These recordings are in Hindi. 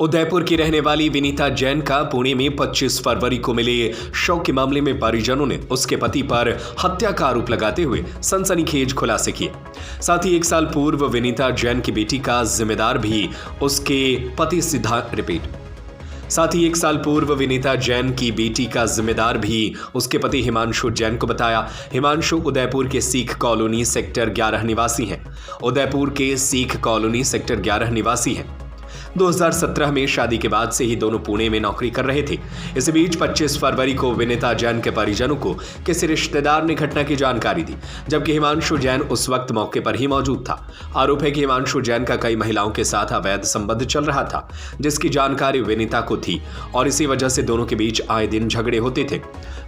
उदयपुर की रहने वाली विनीता जैन का पुणे में 25 फरवरी को मिले शव के मामले में परिजनों ने उसके पति पर हत्या का आरोप लगाते हुए सनसनीखेज खुलासे किए। साथ ही 1 साल पूर्व विनीता जैन की बेटी का जिम्मेदार भी उसके पति हिमांशु जैन को बताया। हिमांशु उदयपुर के सीख कॉलोनी सेक्टर 11 निवासी हैं। 2017 में शादी के बाद से ही दोनों पुणे में नौकरी कर रहे थे। इसी बीच 25 फरवरी को विनीता जैन के परिजनों को किसी रिश्तेदार ने घटना की जानकारी दी, जबकि हिमांशु जैन उस वक्त मौके पर ही मौजूद था। आरोप है कि हिमांशु जैन का कई महिलाओं के साथ अवैध संबंध चल रहा था, जिसकी जानकारी विनीता को थी और इसी वजह से दोनों के बीच आए दिन झगड़े होते थे।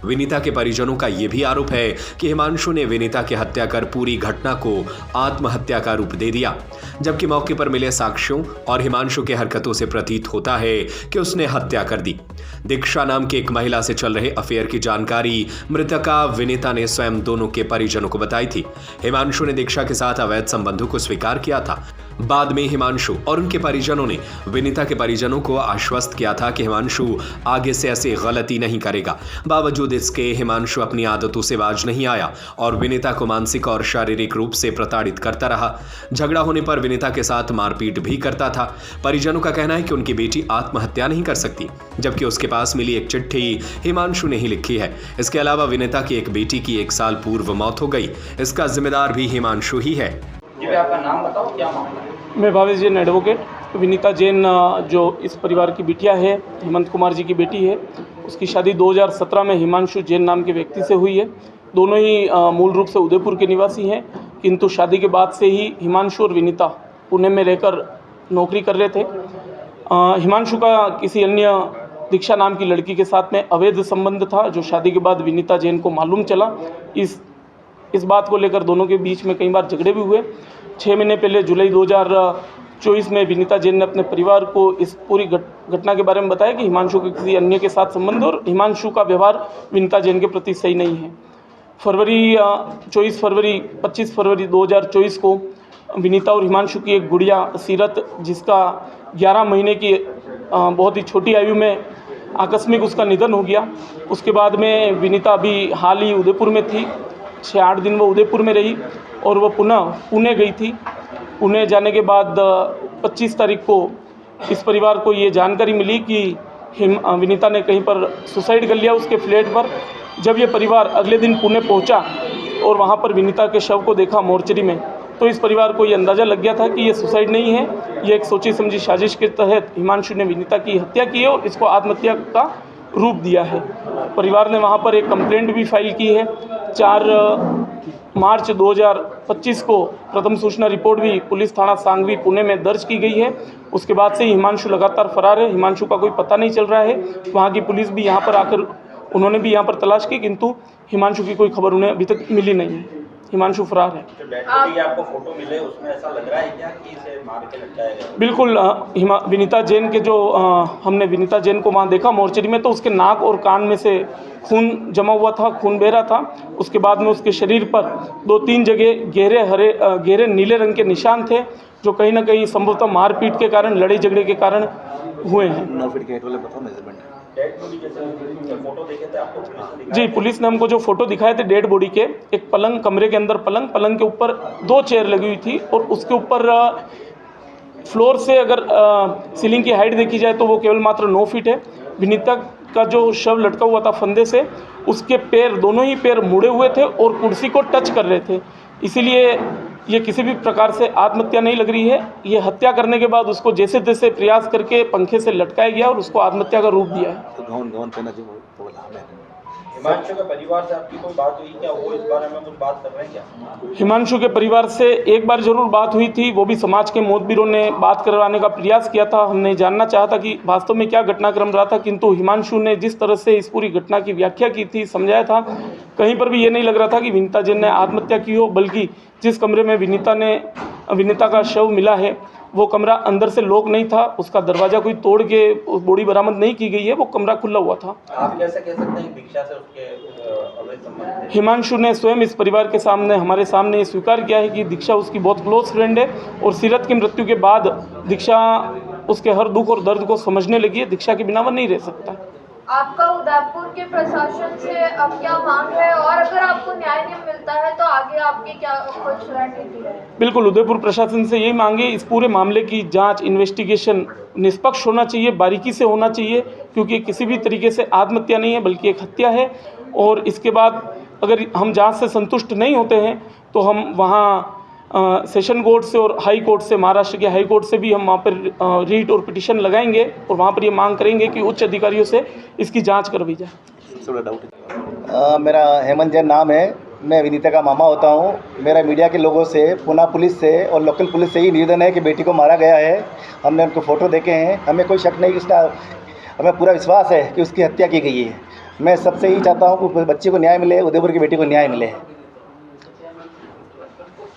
विनीता के परिजनों का यह भी आरोप है कि हिमांशु ने विनीता की हत्या कर पूरी घटना को आत्महत्या का रूप दे दिया, जबकि मौके पर मिले साक्ष्यों और हिमांशु की हरकतों से प्रतीत होता है कि उसने हत्या कर दी। दीक्षा नाम की एक महिला से चल रहे अफेयर की जानकारी मृतका विनीता ने स्वयं दोनों के परिजनों को बताई थी। हिमांशु ने दीक्षा के साथ अवैध संबंधों को स्वीकार किया था। बाद में हिमांशु और उनके परिजनों ने विनीता के परिजनों को आश्वस्त किया था कि हिमांशु आगे से ऐसी गलती नहीं करेगा। बावजूद इसके हिमांशु अपनी आदतों से बाज नहीं आया और विनीता को मानसिक और शारीरिक रूप से प्रताड़ित करता रहा। झगड़ा होने पर विनीता के साथ मारपीट भी करता था। परिजनों का कहना है कि उनकी बेटी आत्महत्या नहीं कर सकती, जबकि उसके पास मिली एक चिट्ठी हिमांशु ने ही लिखी है। इसके अलावा विनीता की एक बेटी की 1 साल पूर्व मौत हो गई। इसका जिम्मेदार भी हिमांशु ही है। आपका नाम बताओ, क्या मामला है? मैं भावेश जैन एडवोकेट। विनीता जैन जो इस परिवार की बिटिया है, हेमंत कुमार जी की बेटी है, उसकी शादी 2017 में हिमांशु जैन नाम के व्यक्ति से हुई है। दोनों ही मूल रूप से उदयपुर के निवासी हैं, किंतु शादी के बाद से ही हिमांशु और विनीता पुणे में रहकर नौकरी कर रहे थे। हिमांशु का किसी अन्य दीक्षा नाम की लड़की के साथ में अवैध संबंध था, जो शादी के बाद विनीता जैन को मालूम चला। इस बात को लेकर दोनों के बीच में कई बार झगड़े भी हुए। 6 महीने पहले जुलाई 2024 में विनीता जैन ने अपने परिवार को इस पूरी घटना के बारे में बताया कि हिमांशु के किसी अन्य के साथ संबंध और हिमांशु का व्यवहार विनीता जैन के प्रति सही नहीं है। 25 फरवरी 2024 को विनीता और हिमांशु की एक गुड़िया सीरत, जिसका 11 महीने की बहुत ही छोटी आयु में आकस्मिक उसका निधन हो गया। उसके बाद में विनीता अभी हाल ही उदयपुर में थी। 6-8 दिन वो उदयपुर में रही और वो पुणे गई थी। पुणे जाने के बाद 25 तारीख को इस परिवार को ये जानकारी मिली कि विनीता ने कहीं पर सुसाइड कर लिया उसके फ्लैट पर। जब ये परिवार अगले दिन पुणे पहुंचा और वहां पर विनीता के शव को देखा मोर्चरी में, तो इस परिवार को ये अंदाज़ा लग गया था कि ये सुसाइड नहीं है, ये एक सोची समझी साजिश के तहत हिमांशु ने विनीता की हत्या की है और इसको आत्महत्या का रूप दिया है। परिवार ने वहाँ पर एक कंप्लेंट भी फाइल की है। 4 मार्च 2025 को प्रथम सूचना रिपोर्ट भी पुलिस थाना सांगवी पुणे में दर्ज की गई है। उसके बाद से हिमांशु लगातार फरार है। हिमांशु का कोई पता नहीं चल रहा है। वहाँ की पुलिस भी यहाँ पर आकर उन्होंने भी यहाँ पर तलाश की, किंतु हिमांशु की कोई खबर उन्हें अभी तक मिली नहीं है। हिमांशु फरार है। जो डेड बॉडी आपको फोटो मिले उसमें ऐसा लग रहा है क्या कि इसे मार के लटकाया गया? बिल्कुल। विनीता जैन के जो हमने विनीता जैन को वहाँ देखा मोर्चरी में, तो उसके नाक और कान में से खून जमा हुआ था, खून बह रहा था। उसके बाद में उसके शरीर पर 2-3 जगह गहरे नीले रंग के निशान थे, जो कहीं ना कहीं संभवतः मारपीट के कारण, लड़ाई झगड़े के कारण हुए हैं। 9 फीट के हाइट वाले बताओ मेजरमेंट। डेड बॉडी जैसे फोटो देखे थे आपको पुलिस ने दिखाया? जी, पुलिस ने हमको जो फोटो दिखाए थे डेड बॉडी के, एक पलंग, कमरे के अंदर पलंग के ऊपर 2 चेयर लगी हुई थी और उसके ऊपर फ्लोर से अगर सीलिंग की हाइट देखी जाए तो वो केवल मात्र 9 फीट है। विनीता का जो शव लटका हुआ था फंदे से, उसके पैर, दोनों ही पैर मुड़े हुए थे और कुर्सी को टच कर रहे थे। इसीलिए ये किसी भी प्रकार से आत्महत्या नहीं लग रही है। ये हत्या करने के बाद उसको जैसे तैसे प्रयास करके पंखे से लटकाया गया और उसको आत्महत्या का रूप दिया है। तो गौन पहना जो वो नाम है। हिमांशु के परिवार से आपकी कोई बात हुई क्या? वो इस बारे में कुछ बात कर रहे हैं क्या? हिमांशु के परिवार से एक बार जरूर बात हुई थी। वो भी समाज के मोहतबरों ने बात करवाने का प्रयास किया था। हमने जानना चाहा था कि वास्तव में क्या घटनाक्रम रहा था, किंतु हिमांशु ने जिस तरह से इस पूरी घटना की व्याख्या की थी, समझाया था, कहीं पर भी ये नहीं लग रहा था कि विनीता जैन ने आत्महत्या की हो, बल्कि जिस कमरे में विनीता का शव मिला है वो कमरा अंदर से लॉक नहीं था, उसका दरवाज़ा कोई तोड़ के बॉडी बरामद नहीं की गई है, वो कमरा खुला हुआ था। आप कैसे कह सकते हैं दीक्षा से उसके अवैध संबंध थे? हिमांशु ने स्वयं इस परिवार के सामने हमारे सामने ये स्वीकार किया है कि दीक्षा उसकी बहुत क्लोज फ्रेंड है और सीरत की मृत्यु के बाद दीक्षा उसके हर दुख और दर्द को समझने लगी है। दीक्षा के बिना वो नहीं रह सकता। आपका उदयपुर के प्रशासन से अब क्या मांग है, और अगर आपको न्याय नहीं मिलता है तो आगे आपकी क्या कुछ रणनीति है? बिल्कुल, उदयपुर प्रशासन से यही मांगे, इस पूरे मामले की जांच, इन्वेस्टिगेशन निष्पक्ष होना चाहिए, बारीकी से होना चाहिए, क्योंकि किसी भी तरीके से आत्महत्या नहीं है बल्कि एक हत्या है। और इसके बाद अगर हम जांच से संतुष्ट नहीं होते हैं तो हम वहाँ सेशन कोर्ट से और हाई कोर्ट से, महाराष्ट्र के हाई कोर्ट से भी हम वहाँ पर रीट और पिटीशन लगाएंगे और वहाँ पर ये मांग करेंगे कि उच्च अधिकारियों से इसकी जांच करवाई जाए। थोड़ा डाउट मेरा हेमंत जैन नाम है। मैं विनीता का मामा होता हूँ। मेरा मीडिया के लोगों से, पुणे पुलिस से और लोकल पुलिस से ही निवेदन है कि बेटी को मारा गया है। हमने उनको फ़ोटो देखे हैं, हमें कोई शक नहीं, उसका हमें पूरा विश्वास है कि उसकी हत्या की गई है। मैं सबसे ही चाहता हूँ कि बच्चे को न्याय मिले, उदयपुर की बेटी को न्याय मिले।